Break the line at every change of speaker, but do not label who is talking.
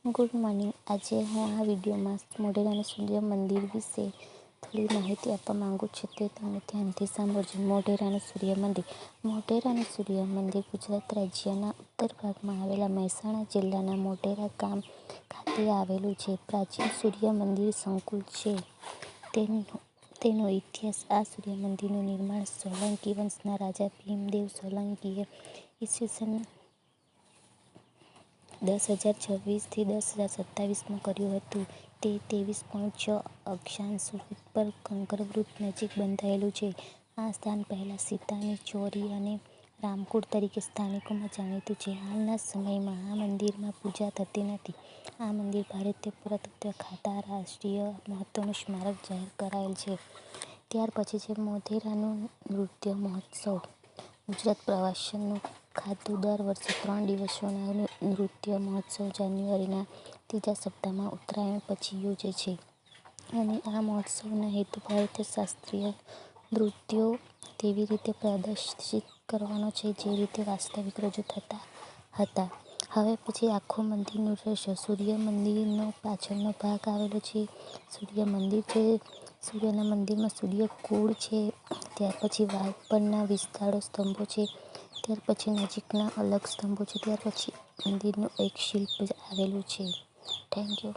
Good morning. આજે હું આ વિડીયોમાં મોઢેરાનું સૂર્ય મંદિર વિશે થોડી માહિતી આપવા માંગુ છું, તે તમે ધ્યાનથી સાંભળજો. મોઢેરાનું સૂર્ય મંદિર. મોઢેરાનું સૂર્ય મંદિર ગુજરાત રાજ્યના ઉત્તર ભાગમાં આવેલા મહેસાણા જિલ્લાના મોઢેરા ગામ ખાતે આવેલું છે. પ્રાચીન સૂર્ય મંદિર સંકુલ છે. તેનો ઇતિહાસ. આ સૂર્ય મંદિરનું નિર્માણ સોલંકી વંશના રાજા ભીમદેવ સોલંકીએ ઈસવીસન 1026 થી 1027 કર્યું હતું. તે 23.6 અક્ષાંશ ઉત્તર કંકરવૃત્ત નજીક બંધાયેલું છે. આ સ્થાન પહેલા સીતાની ચોરી અને રામકુંડ તરીકે સ્થાનિકોમાં જાણીતું છે. હાલના સમયમાં આ મંદિરમાં પૂજા થતી નથી. આ મંદિર ભારતીય પુરાતત્વ ખાતા રાષ્ટ્રીય મહત્વનું સ્મારક જાહેર કરાયેલ છે. ત્યાર પછી છે મોઢેરાનું નૃત્ય મહોત્સવ. ગુજરાત પ્રવાસનનું ખાતું દર વર્ષે 3 દિવસોના નૃત્ય મહોત્સવ જાન્યુઆરીના ત્રીજા સપ્તાહમાં ઉત્તરાયણ પછી યોજે છે. અને આ મહોત્સવનો હેતુ ભારતીય શાસ્ત્રીય નૃત્યો તેવી રીતે પ્રદર્શિત કરવાનો છે જે રીતે વાસ્તવિક રજૂ થતા હતા. હવે પછી આખું મંદિરનું રહસ્ય. સૂર્ય મંદિરનો પાછળનો ભાગ આવેલો છે. સૂર્ય મંદિર છે. સૂર્યના મંદિરમાં સૂર્ય કુંડ છે. ત્યાર પછી વાઘ પરના વિશાળ સ્તંભો છે. ત્યાર પછી નજીકના અલગ સ્તંભો છે. ત્યાર પછી મંદિરનું એક શિલ્પ આવેલું છે. Thank you.